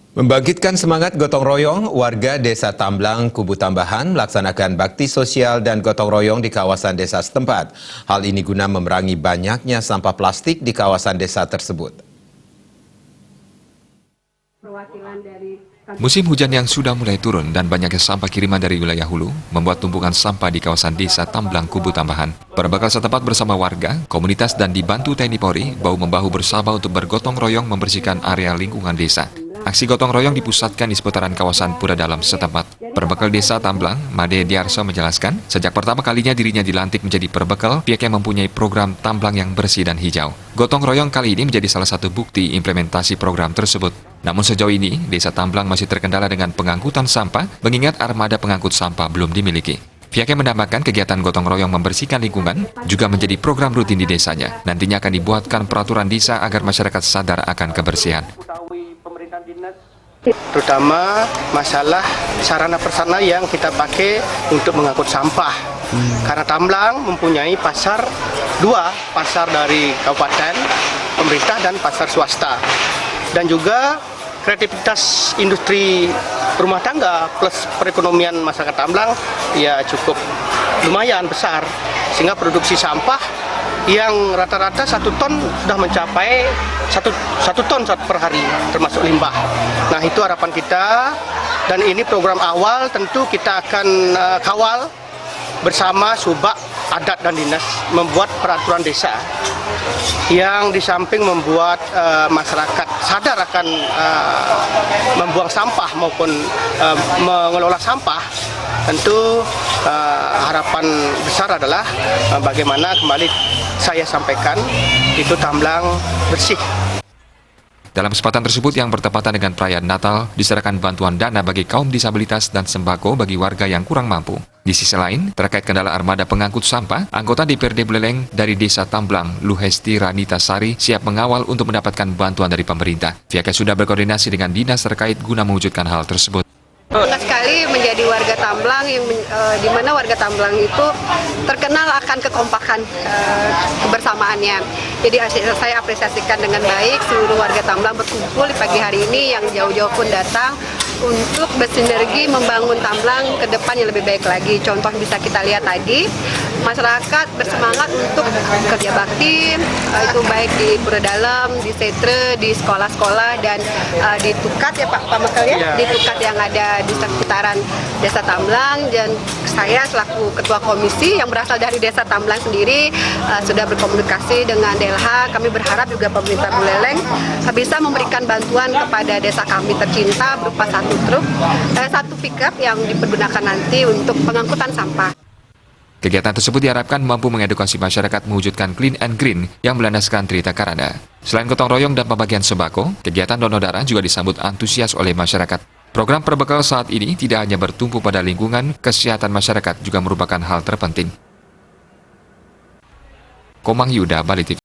Membangkitkan semangat gotong royong, warga Desa Tamblang, Kubu Tambahan melaksanakan bakti sosial dan gotong royong di kawasan desa setempat. Hal ini guna memerangi banyaknya sampah plastik di kawasan desa tersebut. Musim hujan yang sudah mulai turun dan banyaknya sampah kiriman dari wilayah hulu membuat tumpukan sampah di kawasan Desa Tamblang, Kubu Tambahan. Perbekal setempat bersama warga, komunitas dan dibantu TNI Polri bahu-membahu bersama untuk bergotong royong membersihkan area lingkungan desa. Aksi gotong royong dipusatkan di seputaran kawasan Pura Dalam setempat. Perbekal Desa Tamblang, Made Diarso menjelaskan, sejak pertama kalinya dirinya dilantik menjadi perbekal pihak yang mempunyai program Tamblang yang bersih dan hijau. Gotong royong kali ini menjadi salah satu bukti implementasi program tersebut. Namun sejauh ini, Desa Tamblang masih terkendala dengan pengangkutan sampah, mengingat armada pengangkut sampah belum dimiliki. Pihaknya menambahkan kegiatan gotong royong membersihkan lingkungan juga menjadi program rutin di desanya. Nantinya akan dibuatkan peraturan desa agar masyarakat sadar akan kebersihan. Terutama masalah sarana prasarana yang kita pakai untuk mengangkut sampah. Karena Tamblang mempunyai dua pasar dari kabupaten, pemerintah dan pasar swasta. Dan juga kreativitas industri rumah tangga plus perekonomian masyarakat Tamblang ya cukup lumayan besar, sehingga produksi sampah yang rata-rata 1 ton sudah mencapai 1 ton per hari, termasuk limbah. Nah, itu harapan kita, dan ini program awal tentu kita akan kawal bersama Subak, Adat dan Dinas membuat peraturan desa yang di samping membuat masyarakat sadar akan membuang sampah maupun mengelola sampah. Tentu harapan besar adalah bagaimana kembali saya sampaikan itu Tamblang bersih. Dalam kesempatan tersebut yang bertepatan dengan perayaan Natal, diserahkan bantuan dana bagi kaum disabilitas dan sembako bagi warga yang kurang mampu. Di sisi lain, terkait kendala armada pengangkut sampah, anggota DPRD Buleleng dari Desa Tamblang, Luhesti Ranita Sari, siap mengawal untuk mendapatkan bantuan dari pemerintah. Pihaknya sudah berkoordinasi dengan dinas terkait guna mewujudkan hal tersebut. Bangga sekali menjadi warga Tamblang, di mana warga Tamblang itu terkenal akan kekompakan kebersamaannya. Jadi saya apresiasikan dengan baik seluruh warga Tamblang berkumpul di pagi hari ini yang jauh-jauh pun datang untuk bersinergi membangun Tamblang ke depan yang lebih baik lagi. Contoh bisa kita lihat tadi, masyarakat bersemangat untuk kerja bakti, itu baik di Pura Dalam, di Setre, di sekolah-sekolah, dan di Tukat ya Pak Mekel ya, di Tukat yang ada di sekitaran Desa Tamblang. Dan saya selaku ketua komisi yang berasal dari Desa Tamblang sendiri sudah berkomunikasi dengan DLH. Kami berharap juga pemerintah Buleleng bisa memberikan bantuan kepada desa kami tercinta berupa satu pickup yang dipergunakan nanti untuk pengangkutan sampah. Kegiatan tersebut diharapkan mampu mengedukasi masyarakat mewujudkan clean and green yang melandaskan Trita Karana. Selain gotong royong dan pembagian sembako, kegiatan donor darah juga disambut antusias oleh masyarakat. Program perbekal saat ini tidak hanya bertumpu pada lingkungan, kesehatan masyarakat juga merupakan hal terpenting. Komang Yuda, Bali TV.